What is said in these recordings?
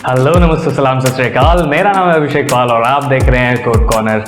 Hello, नमस्ते, सलाम, सत श्री अकाल। मेरा नाम है अभिषेक पाल और आप देख रहे हैं कोड कॉर्नर।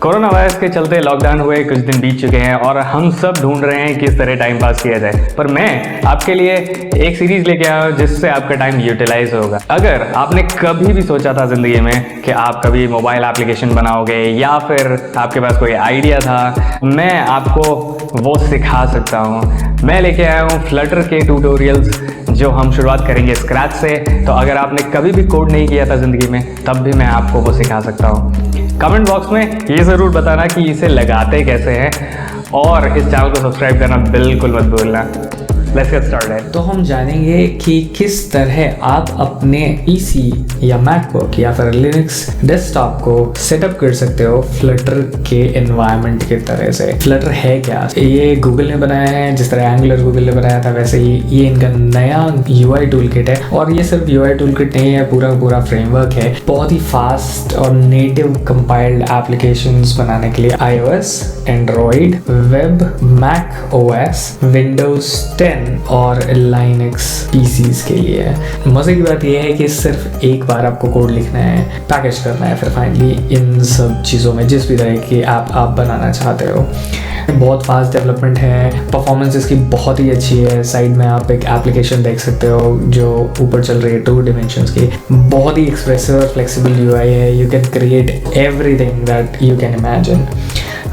कोरोना वायरस के चलते लॉकडाउन हुए कुछ दिन बीत चुके हैं और हम सब ढूंढ रहे हैं किस तरह टाइम पास किया जाए। पर मैं आपके लिए एक सीरीज लेके आया हूँ जिससे आपका टाइम यूटिलाइज होगा। अगर आपने कभी भी सोचा था ज़िंदगी में कि आप कभी मोबाइल एप्लीकेशन बनाओगे या फिर आपके पास कोई आइडिया था, मैं आपको वो सिखा सकता हूँ। मैं लेके आया हूँ फ्लटर के ट्यूटोरियल्स जो हम शुरुआत करेंगे स्क्रैच से। तो अगर आपने कभी भी कोड नहीं किया था ज़िंदगी में, तब भी मैं आपको वो सिखा सकता हूँ। कमेंट बॉक्स में ये ज़रूर बताना कि इसे लगाते कैसे हैं और इस चैनल को सब्सक्राइब करना बिल्कुल मत भूलना। Let's get started. तो हम जानेंगे कि किस तरह आप अपने पीसी या मैकबुक या फिर लिनक्स डेस्कटॉप को सेटअप कर सकते हो फ्लटर के एनवायरनमेंट की तरह से। फ्लटर है क्या? ये गूगल ने बनाया है, जिस तरह एंगुलर गूगल ने बनाया था वैसे ही ये इनका नया यूआई टूल किट है। और ये सिर्फ यूआई टूल किट नहीं है, पूरा फ्रेमवर्क है। बहुत ही फास्ट और नेटिव कंपाइल्ड एप्लीकेशंस बनाने के लिए iOS, Android, web, Mac OS, Windows 10 और लाइनक्स पीसीज के लिए है। मजे की बात यह है कि सिर्फ एक बार आपको कोड लिखना है, पैकेज करना है, फिर फाइनली इन सब चीज़ों में जिस भी तरह की आप बनाना चाहते हो। बहुत फास्ट डेवलपमेंट है, परफॉर्मेंस इसकी बहुत ही अच्छी है। साइड में आप एक एप्लीकेशन देख सकते हो जो ऊपर चल रही है 2 dimensions की। बहुत ही एक्सप्रेसिव और फ्लेक्सिबल यूआई है। You can create everything that you can imagine.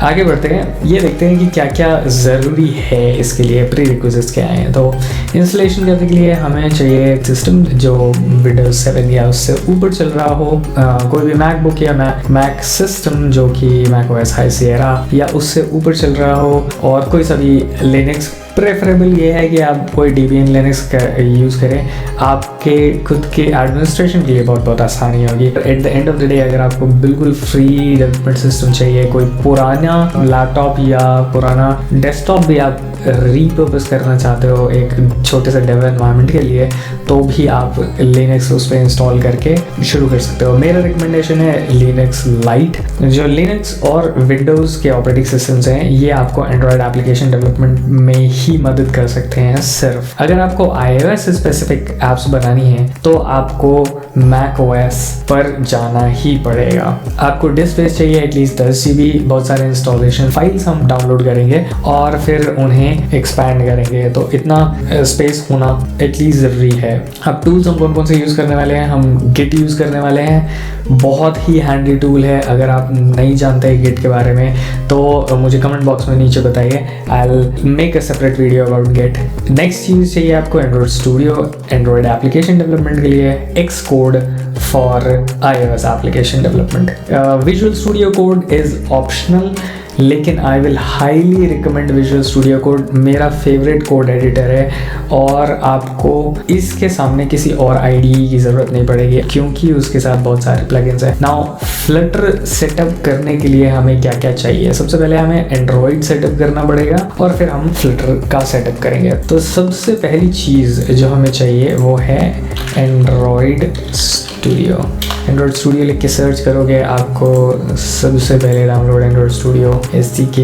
आगे बढ़ते हैं, ये देखते हैं कि क्या क्या ज़रूरी है इसके लिए, प्री रिक्विजिट्स क्या हैं। तो इंस्टॉलेशन करने के लिए हमें चाहिए एक सिस्टम जो विंडोज 7 या उससे ऊपर चल रहा हो, कोई भी मैकबुक या मैक सिस्टम जो कि मैक ओएस हाई सिएरा या उससे ऊपर चल रहा हो, और कोई सा भी लिनक्स। प्रेफरेबल ये है कि आप कोई Debian Linux का यूज़ करें, आपके खुद के एडमिनिस्ट्रेशन के लिए बहुत आसानी होगी। At the end of the day अगर आपको बिल्कुल फ्री डेवलपमेंट सिस्टम चाहिए, कोई पुराना लैपटॉप या पुराना डेस्कटॉप भी आप रीपर्पस करना चाहते हो एक छोटे से डेव एनवायरनमेंट के लिए, तो भी आप लिनक्स उस पर इंस्टॉल करके शुरू कर सकते हो। मेरा रिकमेंडेशन है लिनक्स लाइट। जो लिनक्स और विंडोज़ के ऑपरेटिंग सिस्टम्स हैं ये आपको एंड्रॉयड एप्लीकेशन डेवलपमेंट में ही मदद कर सकते हैं। सिर्फ अगर आपको iOS स्पेसिफिक एप्स बनानी है तो आपको मैक ओएस पर जाना ही पड़ेगा। आपको डिस्क स्पेस चाहिए एटलीस्ट 10 GB। बहुत सारे इंस्टॉलेशन फाइल्स हम डाउनलोड करेंगे और फिर उन्हें एक्सपैंड करेंगे, तो इतना स्पेस होना एटलीस्ट ज़रूरी है। अब टूल्स हम कौन से यूज़ करने वाले हैं? हम गिट यूज़ करने वाले हैं। बहुत ही हैंडी टूल है। अगर आप नहीं जानते गिट के बारे में तो मुझे कमेंट बॉक्स में नीचे बताइए। I will make a separate video about Git. Next चीज़ चाहिए आपको Android Studio, Android application development के लिए, Xcode for iOS application development. Visual Studio Code is optional, लेकिन I will highly recommend Visual Studio Code. मेरा favourite code editor है और आपको इसके सामने किसी और IDE की ज़रूरत नहीं पड़ेगी क्योंकि उसके साथ बहुत सारे प्लगइन्स हैं। नाउ फ्लटर सेटअप करने के लिए हमें क्या क्या चाहिए? सबसे पहले हमें एंड्रॉयड सेटअप करना पड़ेगा और फिर हम फ्लटर का सेटअप करेंगे। तो सबसे पहली चीज़ जो हमें चाहिए वो है एंड्रॉयड स्टूडियो। एंड्रॉयड स्टूडियो लिख के सर्च करोगे, आपको सबसे पहले download Android studio SDK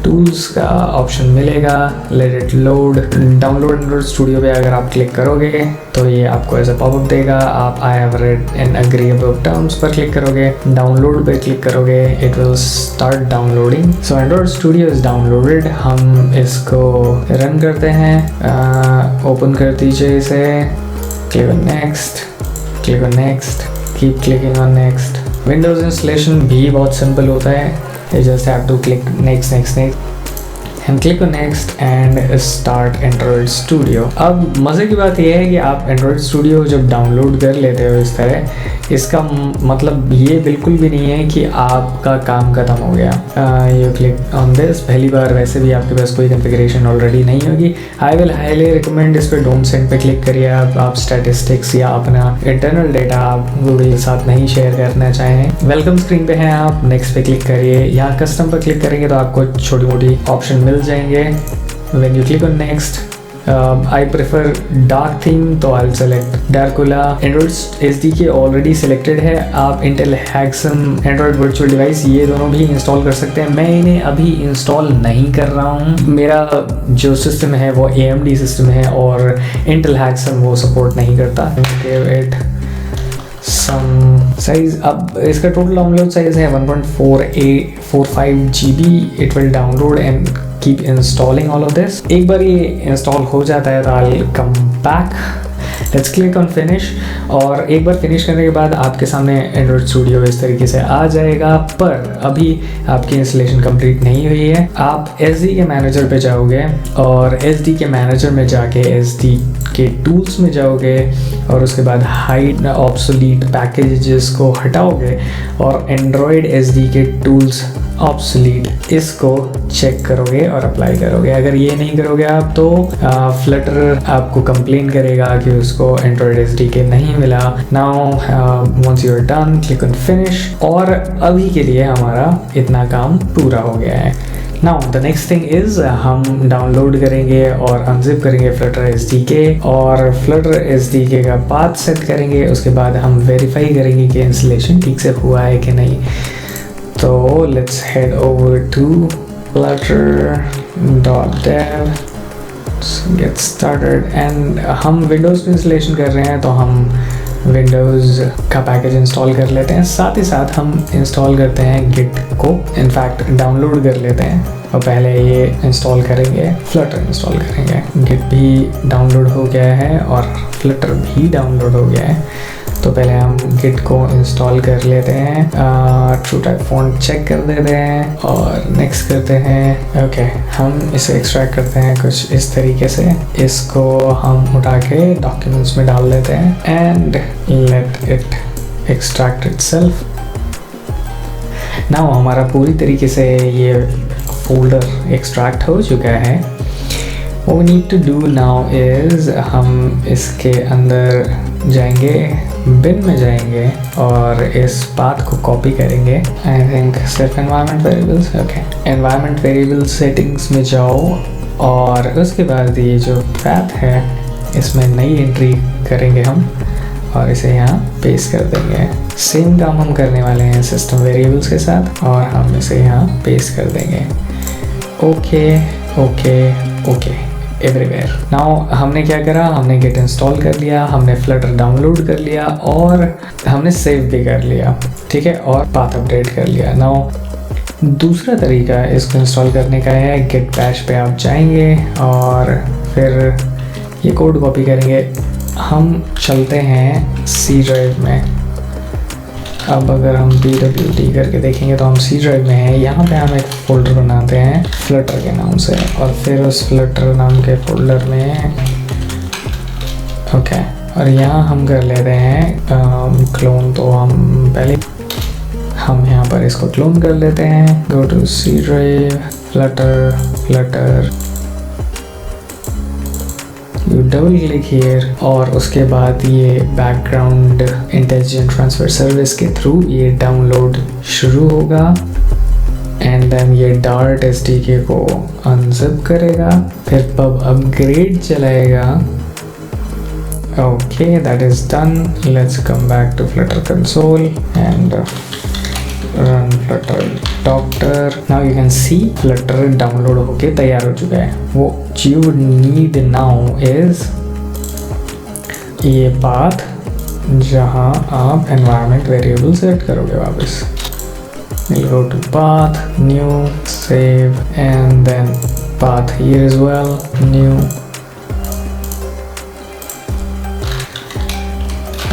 tools का ऑप्शन मिलेगा। Let it load. Download Android studio पे अगर आप क्लिक करोगे तो ये आपको ऐसा पॉपअप देगा। आप I have read and agree about terms पर क्लिक करोगे, डाउनलोड पे क्लिक करोगे, it will start downloading. So Android studio is downloaded. हम इसको रन करते हैं। ओपन कर दीजिए इसे, click on next, click on next, keep clicking on next. Windows installation भी बहुत सिंपल होता है। You just have to click next and click on next and start Android Studio। अब मज़े की बात यह है कि आप Android Studio जब डाउनलोड कर लेते हो इस तरह, इसका मतलब ये बिल्कुल भी नहीं है कि आपका काम ख़त्म हो गया। You click on this. पहली बार वैसे भी आपके पास कोई कॉन्फ़िगरेशन ऑलरेडी नहीं होगी। आई विल हाईली रिकमेंड इस पर डोंट सेंड पे क्लिक करिए। आप स्टैटिस्टिक्स या अपना इंटरनल डेटा आप गूगल के साथ नहीं शेयर करना चाहें। वेलकम स्क्रीन पे हैं आप, नेक्स्ट पे क्लिक करिए। यहाँ कस्टम पर क्लिक करेंगे तो आपको छोटी मोटी ऑप्शन मिल जाएंगे। When you click on next, I prefer dark theme, तो I'll select Darkula। Android SDK already selected है। आप Intel Hexam, Android Virtual Device ये दोनों भी इंस्टॉल कर सकते हैं। मैं इन्हें अभी इंस्टॉल नहीं कर रहा हूँ। मेरा जो सिस्टम है वो AMD सिस्टम है और Intel Hexam वो सपोर्ट नहीं करता। Give it साइज, अब इसका टोटल डाउनलोड साइज है 1.45 GB। It will download and keep installing all of this. एक बार ये इंस्टॉल हो जाता है तो I will come back, let's click on finish. और एक बार फिनिश करने के बाद आपके सामने एंड्रॉइड स्टूडियो इस तरीके से आ जाएगा, पर अभी आपकी इंस्टॉलेशन कंप्लीट नहीं हुई है। आप SD के मैनेजर पे जाओगे और SD के मैनेजर में जाके SD के टूल्स में जाओगे और उसके बाद हाइड ऑब्सोलीट पैकेजेस को हटाओगे और एंड्रॉयड SD के टूल्स ऑब्सोलीट इसको चेक करोगे और अप्लाई करोगे। अगर ये नहीं करोगे आप तो फ्लटर आपको कंप्लेन करेगा कि उसको एंड्रॉयड SD के नहीं मिला। Now once you are done, click on finish. और अभी के लिए हमारा इतना काम पूरा हो गया है। Now the next thing is हम डाउनलोड करेंगे और अनजिप करेंगे फ्लटर SDK और फ्लटर SDK का पाथ सेट करेंगे। उसके बाद हम वेरीफाई करेंगे कि इंस्टॉलेशन ठीक से हुआ है कि नहीं। तो let's head over to flutter.dev, get started। And हम विंडोज़ पे इंस्टॉलेशन कर रहे हैं तो हम विंडोज़ का पैकेज इंस्टॉल कर लेते हैं। साथ ही साथ हम इंस्टॉल करते हैं गिट को, इनफैक्ट डाउनलोड कर लेते हैं और पहले ये इंस्टॉल करेंगे, फ्लटर इंस्टॉल करेंगे। गिट भी डाउनलोड हो गया है और फ्लटर भी डाउनलोड हो गया है। तो पहले हम गिट को इंस्टॉल कर लेते हैं, ट्रू टाइप फॉन्ट चेक कर देते हैं और नेक्स्ट करते हैं। ओके, हम इसे एक्सट्रैक्ट करते हैं कुछ इस तरीके से। इसको हम उठा के डॉक्यूमेंट्स में डाल देते हैं and let it extract itself. Now हमारा पूरी तरीके से ये फोल्डर एक्सट्रैक्ट हो चुका है। What we need to do now is हम इसके अंदर जाएंगे, बिन में जाएंगे और इस पाथ को कॉपी करेंगे। आई थिंक सिर्फ environment variables, okay, environment variable settings में जाओ और उसके बाद ये जो पाथ है इसमें नई एंट्री करेंगे हम और इसे यहाँ पेस्ट कर देंगे। सेम काम हम करने वाले हैं सिस्टम वेरिएबल्स के साथ और हम इसे यहाँ पेस्ट कर देंगे। Okay okay okay everywhere. Now हमने क्या करा, हमने गिट इंस्टॉल कर लिया, हमने फ्लटर डाउनलोड कर लिया और हमने सेव भी कर लिया, ठीक है, और पाथ अपडेट कर लिया। नाउ दूसरा तरीका इसको इंस्टॉल करने का है, गिट बैश पे आप जाएंगे और फिर ये कोड कॉपी करेंगे। हम चलते हैं C ड्राइव में। अब अगर हम pwd करके देखेंगे तो हम C ड्राइव में हैं। यहाँ पे हम एक फ़ोल्डर बनाते हैं फ्लटर के नाम से और फिर उस फ्लटर नाम के फोल्डर में ओके, और यहाँ हम कर लेते हैं क्लोन। तो हम पहले हम यहाँ पर इसको क्लोन कर लेते हैं। Go to C drive, Flutter, you double click here और उसके बाद ये बैकग्राउंड इंटेलिजेंट ट्रांसफर सर्विस के थ्रू ये डाउनलोड शुरू होगा एंड देन ये डार्ट SDK को अनजिप करेगा, फिर पब अपग्रेड चलाएगा। Okay, that is done. Let's come back to Flutter console and run flutter doctor। now you can see flutter download होके तैयार हो चुका है। वो you need now is ये पाथ जहाँ आप environment variable सेट करोगे वापस। we'll go to path, new, save and then path here as well, new।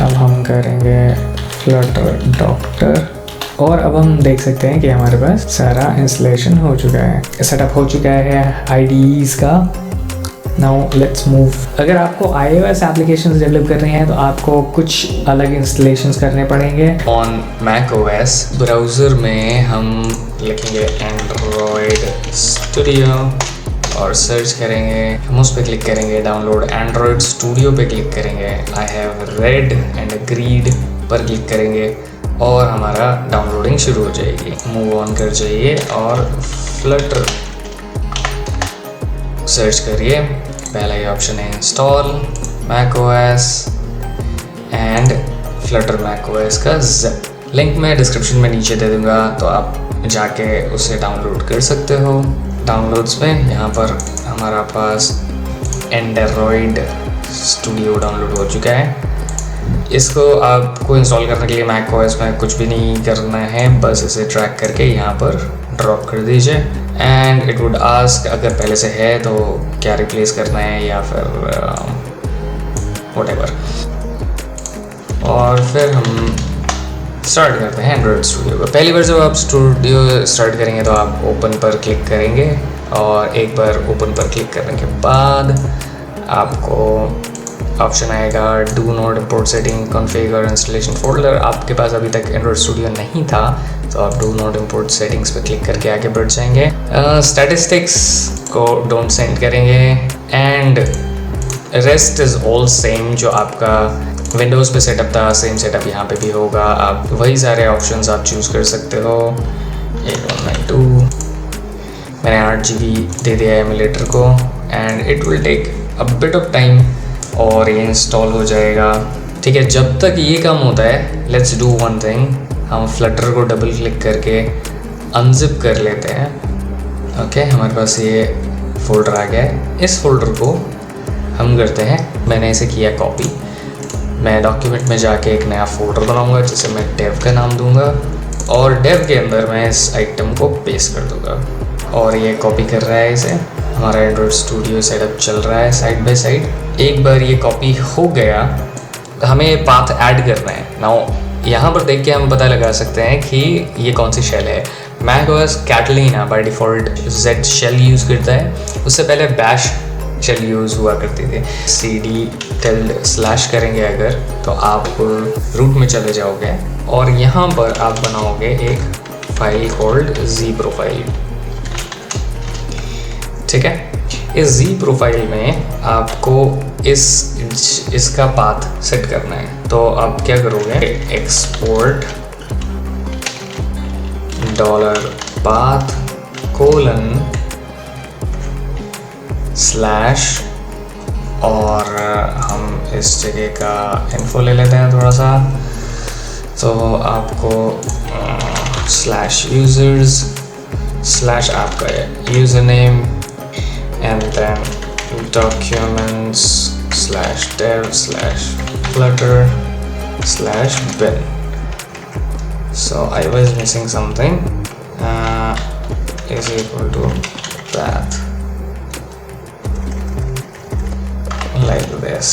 अब हम करेंगे flutter doctor और अब हम देख सकते हैं कि हमारे पास सारा इंस्टॉलेशन हो चुका है, सेटअप हो चुका है IDEs का। Now let's move. अगर आपको iOS एप्लीकेशंस डेवलप करने हैं तो आपको कुछ अलग इंस्टॉलेशंस करने पड़ेंगे। ऑन macOS ब्राउज़र में हम लिखेंगे एंड्रॉयड स्टूडियो और सर्च करेंगे। हम उस पर क्लिक करेंगे, डाउनलोड एंड्रॉयड स्टूडियो पे क्लिक करेंगे। I have read and agreed पर क्लिक करेंगे और हमारा डाउनलोडिंग शुरू हो जाएगी। मूव ऑन कर जाइए और फ्लटर सर्च करिए। पहला ये ऑप्शन है install macOS and Flutter macOS का zip। लिंक मैं डिस्क्रिप्शन में नीचे दे दूंगा तो आप जाके उसे डाउनलोड कर सकते हो। डाउनलोड्स में यहाँ पर हमारा पास एंड्रॉयड स्टूडियो डाउनलोड हो चुका है। इसको आपको इंस्टॉल करने के लिए मैक ओएस में कुछ भी नहीं करना है, बस इसे ड्रैग करके यहाँ पर ड्रॉप कर दीजिए एंड इट वुड आस्क अगर पहले से है तो क्या रिप्लेस करना है या फिर व्हाटएवर। और फिर हम स्टार्ट करते हैं एंड्रॉयड स्टूडियो को। पहली बार जब आप स्टूडियो स्टार्ट करेंगे तो आप ओपन पर क्लिक करेंगे और एक बार ओपन पर क्लिक करने के बाद आपको ऑप्शन आएगा do not import setting config और इंस्टॉलेशन फोल्डर। आपके पास अभी तक एंड्रॉयड स्टूडियो नहीं था तो आप डू नॉट इम्पोर्ट सेटिंग्स पे क्लिक करके आगे बढ़ जाएंगे। स्टैटिस्टिक्स को डोंट सेंड करेंगे and rest is all same. जो आपका विंडोज़ पे सेटअप था सेम सेटअप यहाँ पे भी होगा। आप वही सारे ऑप्शंस आप चूज़ कर सकते हो। 8192 मैंने 8 GB दे दिया है एमुलेटर को and it will take a bit of time और ये इंस्टॉल हो जाएगा। ठीक है, जब तक ये काम होता है लेट्स डू वन थिंग, हम फ्लटर को डबल क्लिक करके अनजिप कर लेते हैं। ओके, हमारे पास ये फोल्डर आ गया है। इस फोल्डर को हम करते हैं, मैंने इसे किया कॉपी। मैं डॉक्यूमेंट में जाके एक नया फोल्डर बनाऊंगा जिसे मैं डेव का नाम दूंगा और डेव के अंदर मैं इस आइटम को पेस्ट कर दूंगा और ये कॉपी कर रहा है इसे। हमारा एंड्रॉयड स्टूडियो सेटअप चल रहा है साइड बाय साइड। एक बार ये कॉपी हो गया हमें पाथ ऐड करना है। नाउ यहाँ पर देख के हम पता लगा सकते हैं कि ये कौन सी शेल है। Mac OS Catalina by default Z shell use करता है, उससे पहले बैश शेल यूज़ हुआ करती थी। cd// करेंगे अगर तो आप रूट में चले जाओगे और यहाँ पर आप बनाओगे एक फाइल कॉल्ड Z प्रोफाइल। ठीक है, इस Z प्रोफाइल में आपको इसका पाथ सेट करना है। तो आप क्या करोगे, एक्सपोर्ट $path: / और हम इस जगह का इन्फो ले लेते हैं थोड़ा सा। तो आपको /users/ आपका user name and then documents /dev/flutter/bin. So I was missing something. Is equal to path like this.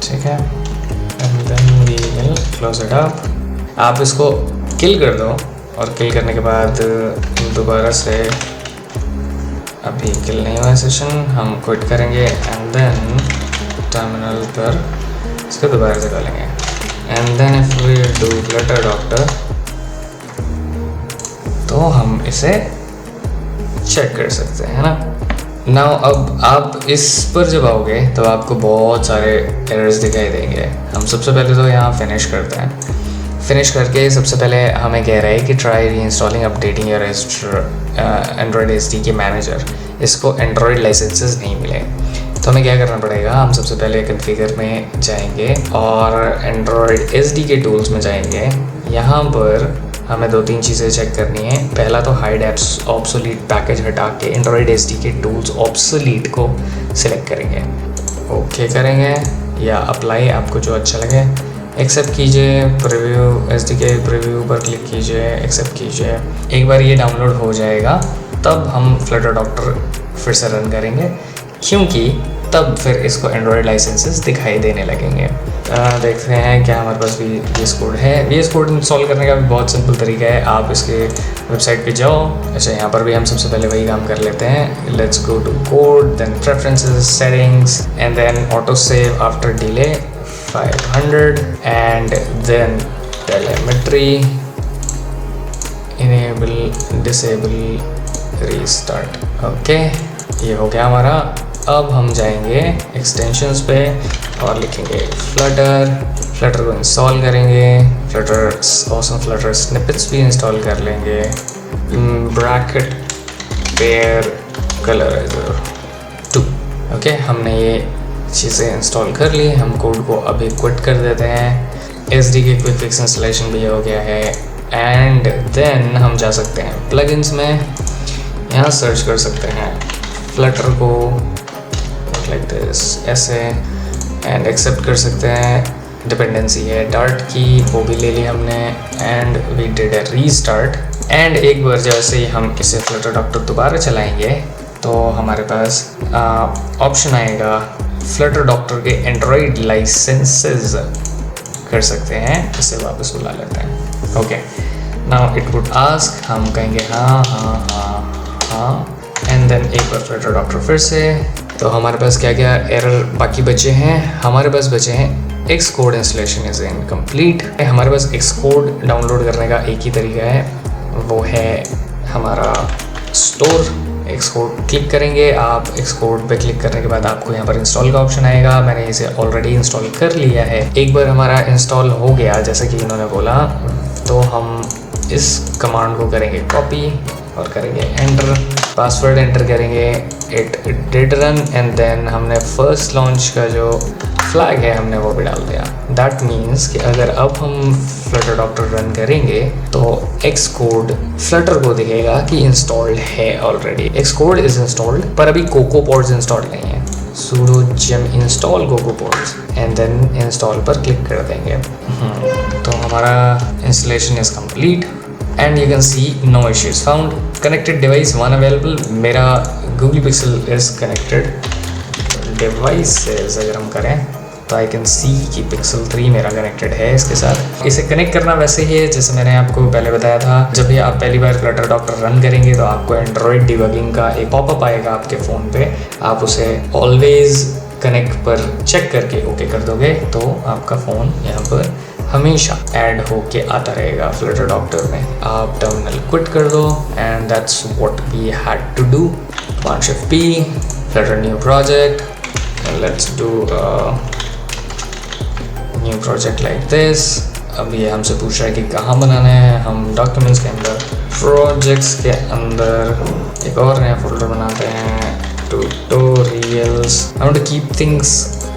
ठीक है, and then we will close it up. आप इसको किल कर दो और किल करने के बाद दोबारा से, अभी किल नहीं हुआ सेशन, हम क्विट करेंगे एंड देन टर्मिनल पर इसको दोबारा से डालेंगे and then if we do Flutter doctor तो हम इसे चेक कर सकते हैं, है ना। नाउ अब आप इस पर जब आओगे तो आपको बहुत सारे एरर्स दिखाई देंगे। हम सबसे पहले तो यहाँ फिनिश करते हैं। फिनिश करके सबसे पहले हमें कह रहा है कि ट्राई री installing updating your Android SDK manager. इसको एंड्रॉयड लाइसेंसेस नहीं मिले तो हमें क्या करना पड़ेगा, हम सबसे पहले कॉन्फ़िगर में जाएंगे और एंड्रॉयड SDK टूल्स में जाएंगे। यहाँ पर हमें 2-3 चीज़ें चेक करनी है। पहला तो हाइड एप्स ऑब्सोलीट पैकेज हटा के एंड्रॉयड SDK टूल्स ऑब्सोलीट को सिलेक्ट करेंगे, ओके करेंगे या अप्लाई, आपको जो अच्छा लगे एक्सेप्ट कीजिए। प्रीव्यू SDK प्रीव्यू पर क्लिक कीजिए, एक्सेप्ट कीजिए। एक बार ये डाउनलोड हो जाएगा तब हम फ्लटर डॉक्टर फिर से रन करेंगे, क्योंकि तब फिर इसको एंड्रॉयड लाइसेंसेस दिखाई देने लगेंगे। देखते हैं क्या हमारे पास VS कोड है। VS कोड इंस्टॉल करने का भी बहुत सिंपल तरीका है, आप इसके वेबसाइट पे जाओ। अच्छा, यहाँ पर भी हम सबसे पहले वही काम कर लेते हैं। Let's go to code, then preferences, settings and then auto save after delay 500 and then telemetry, enable disable restart. Okay, ये हो गया हमारा। अब हम जाएंगे एक्सटेंशंस पे और लिखेंगे फ्लटर को इंस्टॉल करेंगे। ऑसम फ्लटर स्निपेट्स भी इंस्टॉल कर लेंगे। Bracket pair कलराइजर 2। ओके, हमने ये चीज़ें इंस्टॉल कर ली। हम कोड को अभी क्विट कर देते हैं। SDK क्विक फिक्स इंस्टॉलेशन भी हो गया है एंड देन हम जा सकते हैं प्लगइन्स में। यहाँ सर्च कर सकते हैं फ्लटर को लाइक दिस ऐसे एंड एक्सेप्ट कर सकते हैं। डिपेंडेंसी है डार्ट की, वो भी ले ली हमने and we did a restart. एंड एक बार जैसे ही हम इसे फ्लटर डॉक्टर दोबारा चलाएंगे तो हमारे पास ऑप्शन आएगा फ्लटर डॉक्टर के एंड्रॉयड लाइसेंसेस कर सकते हैं, इसे वापस बुला लेते हैं। Okay, now it would ask, हम कहेंगे हाँ हाँ हाँ हाँ एंड देन एक बार फ्लटर डॉक्टर फिर से। तो हमारे पास क्या क्या एरर बाकी बचे हैं? हमारे पास बचे हैं Xcode इंस्टॉलेशन इज इनकम्प्लीट। हमारे पास Xcode डाउनलोड करने का एक ही तरीका है, वो है हमारा स्टोर। Xcode क्लिक करेंगे आप, Xcode पे क्लिक करने के बाद आपको यहाँ पर इंस्टॉल का ऑप्शन आएगा। मैंने इसे ऑलरेडी इंस्टॉल कर लिया है। एक बार हमारा इंस्टॉल हो गया जैसा कि इन्होंने बोला, तो हम इस कमांड को करेंगे कॉपी और करेंगे एंटर, पासवर्ड एंटर करेंगे, it did run and then हमने फर्स्ट लॉन्च का जो फ्लैग है हमने वो भी डाल दिया। दैट मीन्स कि अगर अब हम फ्लटर डॉक्टर रन करेंगे तो Xcode फ्लटर को दिखेगा कि इंस्टॉल्ड है ऑलरेडी। Xcode इज इंस्टॉल्ड, पर अभी CocoaPods इंस्टॉल नहीं है। sudo gem install CocoaPods and then install पर क्लिक कर देंगे। तो हमारा installation is complete and you can see no issues found. Connected device 1 available, मेरा Google Pixel is connected. Devices अगर हम करें तो आई कैन सी कि Pixel 3 मेरा कनेक्टेड है इसके साथ। इसे कनेक्ट करना वैसे ही है जैसे मैंने आपको पहले बताया था। जब भी आप पहली बार फ्लटर डॉक्टर रन करेंगे तो आपको एंड्रॉयड डिबगिंग का एक पॉपअप आएगा आपके फ़ोन पे, आप उसे ऑलवेज कनेक्ट पर चेक करके ओके कर दोगे तो आपका फ़ोन यहाँ पर हमेशा ऐड होके आता रहेगा फ्लटर डॉक्टर में। आप टर्मिनल क्विट कर दो and that's what we had to do. Command Shift P, flutter new project and let's do a new project like this। अब ये हमसे पूछ रहा है कि कहाँ बनाना है। हम डॉक्यूमेंट्स के अंदर, प्रोजेक्ट्स के अंदर एक और नया फोल्डर बनाते हैं, tutorials. I want to keep things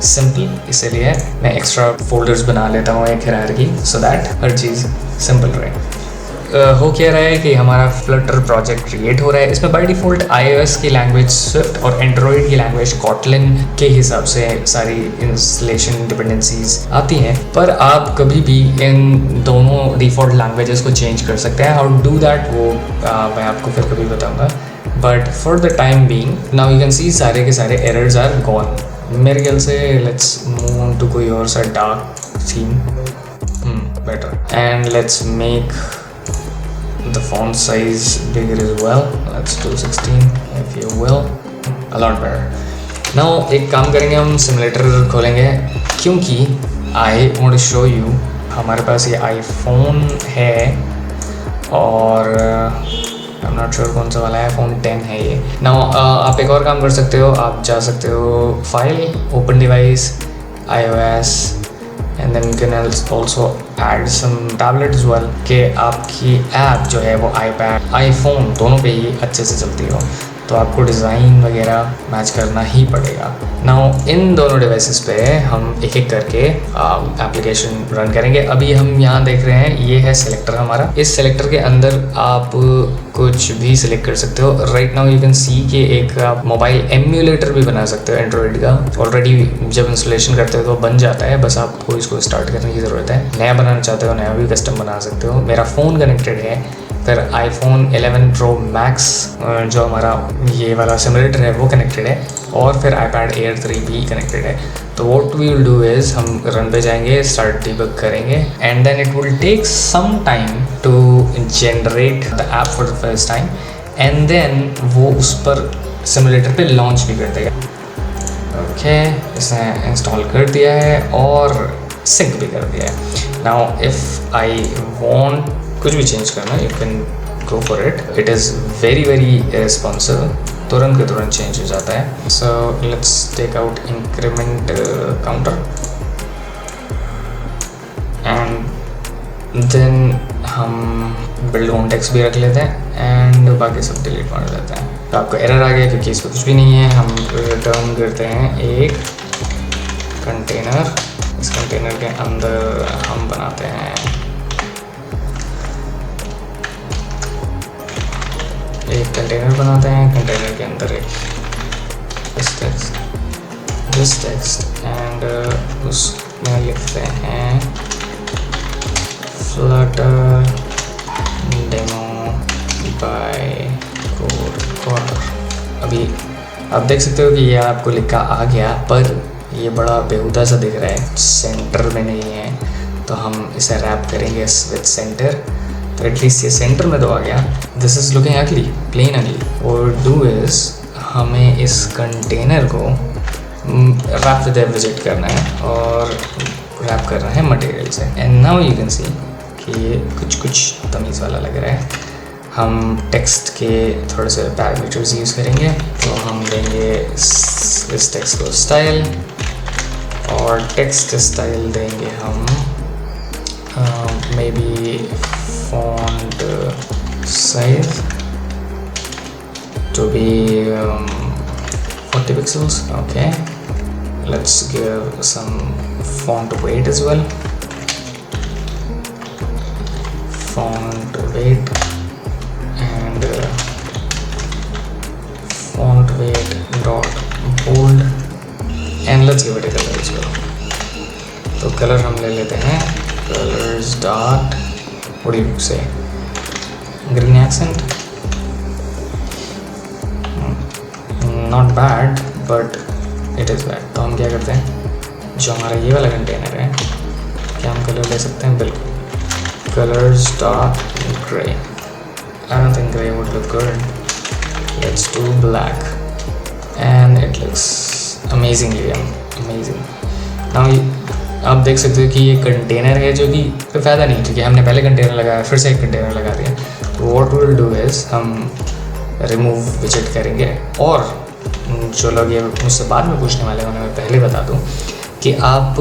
simple, इसलिए मैं एक्स्ट्रा फोल्डर्स बना लेता हूँ एक हायरार्की सो दैट हर चीज़ सिंपल रहे। हो क्या रहा है कि हमारा फ्लटर प्रोजेक्ट क्रिएट हो रहा है। इसमें बाय डिफ़ॉल्ट iOS की लैंग्वेज स्विफ्ट और एंड्रॉयड की लैंग्वेज कॉटलिन के हिसाब से सारी इंस्टॉलेशन डिपेंडेंसीज आती हैं, पर आप कभी भी इन दोनों डिफ़ॉल्ट लैंग्वेजेस को चेंज कर सकते हैं। हाउ टू डू दैट वो मैं आपको फिर कभी बताऊँगा, but for the time being now you can सी सारे के सारे एरर्स आर गॉन। मेरे ख्याल से लेट्स मूव ऑन टू कोई और सा dark theme better and let's make the font size bigger as well. Let's do 16 if you will, a lot better। now एक काम करेंगे, हम सिमुलेटर खोलेंगे क्योंकि I want to show you हमारे पास ये iPhone है और I'm not sure कौन सा वाला है, iPhone 10 है ये। now आप एक और काम कर सकते हो, आप जा सकते हो file, open device, iOS and then you can also add some tablet as well कि आपकी ऐप जो है वो iPad, iPhone दोनों पे ही अच्छे से चलती हो, तो आपको डिज़ाइन वगैरह मैच करना ही पड़ेगा। नाउ इन दोनों डिवाइसेस पे हम एक एक करके एप्लीकेशन रन करेंगे। अभी हम यहाँ देख रहे हैं ये है सिलेक्टर हमारा। इस सिलेक्टर के अंदर आप कुछ भी सिलेक्ट कर सकते हो। राइट नाउ यू कैन सी कि एक आप मोबाइल एम्यूलेटर भी बना सकते हो एंड्रॉयड का। ऑलरेडी जब इंस्टॉलेशन करते हो तो बन जाता है, बस आपको इसको स्टार्ट करने की ज़रूरत है। नया बनाना चाहते हो नया भी कस्टम बना सकते हो। मेरा फ़ोन कनेक्टेड है, फिर iPhone 11 Pro Max जो हमारा ये वाला सिमुलेटर है वो कनेक्टेड है, और फिर iPad Air 3 भी कनेक्टेड है। तो what we will do is हम रन पे जाएंगे, स्टार्ट डिबग करेंगे and then it will take some time to generate the app for the first time and then वो उस पर सिमुलेटर पे लॉन्च भी कर देगा। ओके, इसने इंस्टॉल कर दिया है और सिंक भी कर दिया है। नाउ इफ़ आई वांट कुछ भी चेंज करना, you can go for it. It is very very responsive, तुरंत के तुरंत चेंज हो जाता है। So let's take out increment counter and then हम बिल्ड कॉन्टेक्स्ट भी रख लेते हैं एंड बाकी सब डिलीट मार देते हैं। तो आपको एरर आ गया क्योंकि इसमें कुछ भी नहीं है। हम रिटर्न करते हैं एक कंटेनर, इस कंटेनर के अंदर हम बनाते हैं एक कंटेनर बनाते हैं, कंटेनर के अंदर एक दिस टेक्स्ट एंड उसमें लिखते हैं Flutter demo bye code corner. अभी आप देख सकते हो कि ये आपको लिखा आ गया, पर ये बड़ा बेहुदा सा दिख रहा है, सेंटर में नहीं है, तो हम इसे रैप करेंगे विद सेंटर, तो एटलीस्ट ये सेंटर में तो आ गया। दिस इज़ लुकिंग अगली, प्लेन अगली। और डू इज़ हमें इस कंटेनर को रैप विद विजिट करना है और रैप करना है मटेरियल से। एंड नाउ यू कैन सी कि ये कुछ तमीज़ वाला लग रहा है। हम टेक्स्ट के थोड़े से पैरामीटर्स यूज़ करेंगे, तो हम देंगे इस टेक्स्ट को स्टाइल, और टेक्स्ट स्टाइल देंगे हम may be font size to be 40 pixels. Okay, let's give some font weight as well. Font weight and font weight dot bold, and let's give it a color as well. तो colour हम ले लेते हैं colors dot, what do you say, green accent. Not bad but it is bad. तो हम क्या करते हैं, जो हमारा ये वाला कंटेनर है, क्या हम कलर ले सकते हैं? बिल्कुल, colors dot gray. I don't think gray would look good. Let's do black, and it looks amazingly amazing. Now आप देख सकते हो कि ये कंटेनर है, जो कि कोई फ़ायदा नहीं, क्योंकि हमने पहले कंटेनर लगाया, फिर से एक कंटेनर लगा दिया। तो व्हाट विल डू इज़ हम रिमूव विजिट करेंगे। और जो लोग ये मुझसे बाद में पूछने वाले हैं उन्हें मैं पहले बता दूं कि आप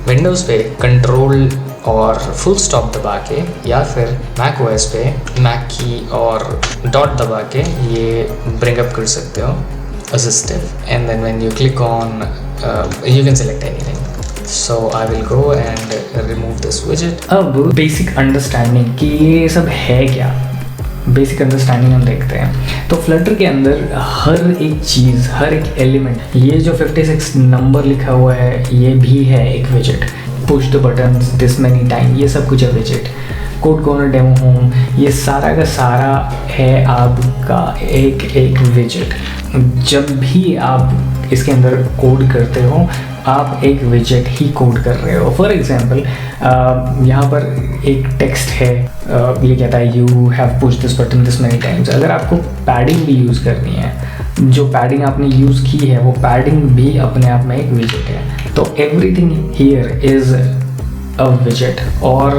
विंडोज़ पे कंट्रोल और फुल स्टॉप दबा के, या फिर मैक ओएस पे मैक की और डॉट दबा के ये ब्रिंग अप कर सकते हो assistive, and then when you click on you can select anything. So I will go and remove this widget. अब बेसिक अंडरस्टैंडिंग कि ये सब है क्या, बेसिक अंडरस्टैंडिंग हम देखते हैं। तो फ्लटर के अंदर हर एक चीज़, हर एक एलिमेंट, ये जो 56 नंबर लिखा हुआ है ये भी है एक visit. Push the buttons this many time, ये सब कुछ है visit. Code corner demo home, ये सारा का सारा है आपका एक एक विजिट। जब भी आप इसके अंदर कोड करते हो आप एक विजेट ही कोड कर रहे हो। फॉर एग्जाम्पल यहाँ पर एक टेक्स्ट है, ये कहता है you have push this button this many times. अगर आपको पैडिंग भी यूज़ करनी है, जो पैडिंग आपने यूज़ की है वो पैडिंग भी अपने आप में एक विजेट है। तो एवरीथिंग हियर इज़ अ विजेट। और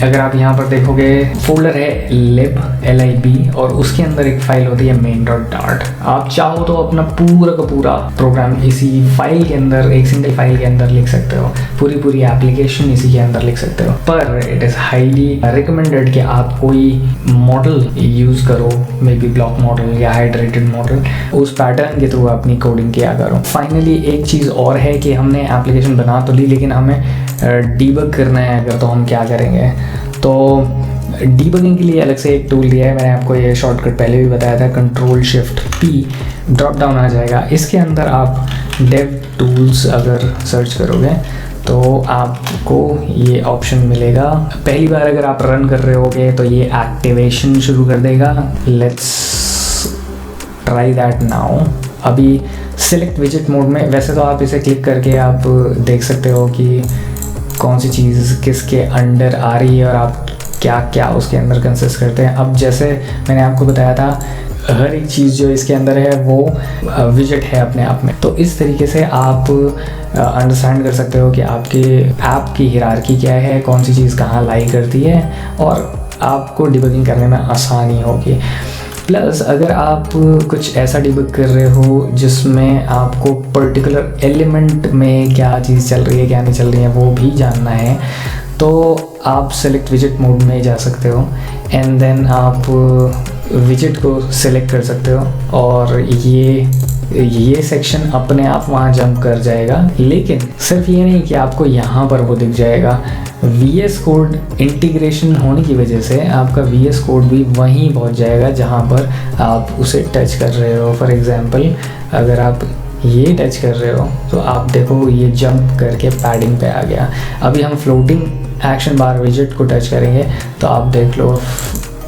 अगर आप यहाँ पर देखोगे फोल्डर है lib LIB, और उसके अंदर एक फाइल होती है main.dart। आप चाहो तो अपना पूरा का पूरा प्रोग्राम इसी फाइल के अंदर, एक सिंगल फाइल के अंदर लिख सकते हो, पूरी एप्लीकेशन इसी के अंदर लिख सकते हो। पर इट इज़ हाईली रिकमेंडेड कि आप कोई मॉडल यूज़ करो, मे बी ब्लॉक मॉडल या हाइड्रेटेड मॉडल, उस पैटर्न के थ्रू अपनी कोडिंग किया करो। फाइनली एक चीज़ और है कि हमने एप्लीकेशन बना तो ली, लेकिन हमें डीबग करना है अगर, तो हम क्या करेंगे। तो डीबगिंग के लिए अलग से एक टूल दिया है, मैंने आपको ये शॉर्टकट पहले भी बताया था, Ctrl+Shift+P ड्रॉप डाउन आ जाएगा। इसके अंदर आप डेव टूल्स अगर सर्च करोगे तो आपको ये ऑप्शन मिलेगा। पहली बार अगर आप रन कर रहे होगे तो ये एक्टिवेशन शुरू कर देगा। Let's try that now. अभी सिलेक्ट विजिट मोड में, वैसे तो आप इसे क्लिक करके आप देख सकते हो कि कौन सी चीज़ किसके अंडर आ रही है और आप क्या क्या उसके अंदर कंसिस्ट करते हैं। अब जैसे मैंने आपको बताया था, हर एक चीज़ जो इसके अंदर है वो विजिट है अपने आप में। तो इस तरीके से आप अंडरस्टैंड कर सकते हो कि आपके ऐप की हिरार्की क्या है, कौन सी चीज़ कहाँ लाई करती है, और आपको डिबगिंग करने में आसानी होगी। प्लस अगर आप कुछ ऐसा डिबग कर रहे हो जिसमें आपको पर्टिकुलर एलिमेंट में क्या चीज़ चल रही है क्या नहीं चल रही है वो भी जानना है, तो आप सेलेक्ट विजिट मोड में जा सकते हो, एंड देन आप विजिट को सिलेक्ट कर सकते हो और ये सेक्शन अपने आप वहाँ जंप कर जाएगा। लेकिन सिर्फ ये नहीं कि आपको यहाँ पर वो दिख जाएगा, VS कोड इंटीग्रेशन होने की वजह से आपका VS कोड भी वहीं पहुँच जाएगा जहाँ पर आप उसे टच कर रहे हो। फॉर एग्ज़ाम्पल अगर आप ये टच कर रहे हो तो आप देखो ये जंप करके पैडिंग पे आ गया। अभी हम फ्लोटिंग एक्शन बार विजेट को टच करेंगे तो आप देख लो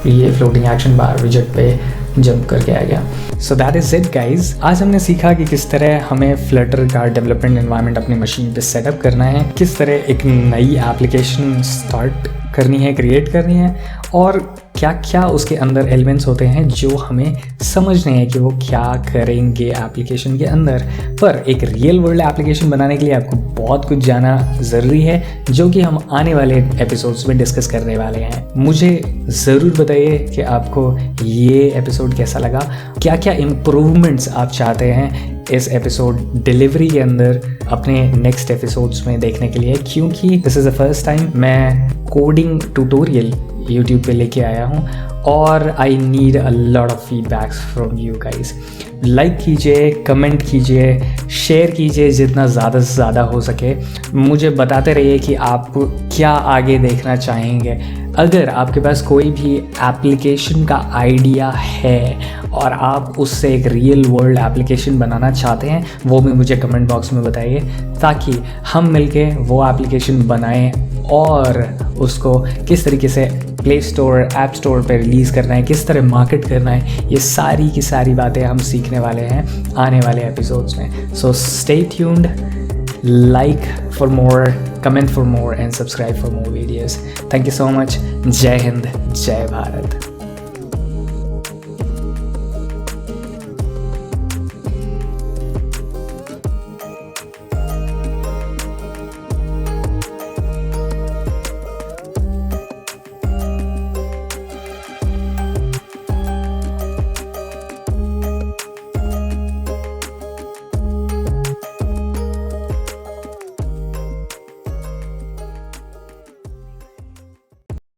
ये फ्लोटिंग एक्शन बार विजेट पे जंप करके आ गया। So that is it guys. आज हमने सीखा कि किस तरह हमें फ्लटर का डेवलपमेंट एनवायरनमेंट अपनी मशीन पे सेटअप करना है, किस तरह एक नई एप्लीकेशन स्टार्ट करनी है, क्रिएट करनी है, और क्या क्या उसके अंदर एलिमेंट्स होते हैं जो हमें समझने हैं कि वो क्या करेंगे एप्लीकेशन के अंदर। पर एक रियल वर्ल्ड एप्लीकेशन बनाने के लिए आपको बहुत कुछ जाना ज़रूरी है, जो कि हम आने वाले एपिसोड्स में डिस्कस करने वाले हैं। मुझे ज़रूर बताइए कि आपको ये एपिसोड कैसा लगा, क्या क्या इम्प्रूवमेंट्स आप चाहते हैं इस एपिसोड डिलीवरी के अंदर अपने नेक्स्ट एपिसोड्स में देखने के लिए, क्योंकि this is the first time मैं कोडिंग ट्यूटोरियल यूट्यूब पे लेके आया हूँ और I need a lot of feedbacks from you guys. Like कीजिए, कमेंट कीजिए, शेयर कीजिए जितना ज़्यादा से ज़्यादा हो सके। मुझे बताते रहिए कि आप क्या आगे देखना चाहेंगे। अगर आपके पास कोई भी एप्लीकेशन का आइडिया है और आप उससे एक रियल वर्ल्ड एप्लीकेशन बनाना चाहते हैं, वो भी मुझे कमेंट बॉक्स में बताइए, ताकि हम मिलके वो एप्लीकेशन बनाएं और उसको किस तरीके से प्ले स्टोर, ऐप स्टोर पे रिलीज़ करना है, किस तरह मार्केट करना है, ये सारी की सारी बातें हम सीखने वाले हैं आने वाले एपिसोड्स में। So stay tuned, like for more, comment for more and subscribe for more videos. Thank you so much. जय हिंद, जय भारत।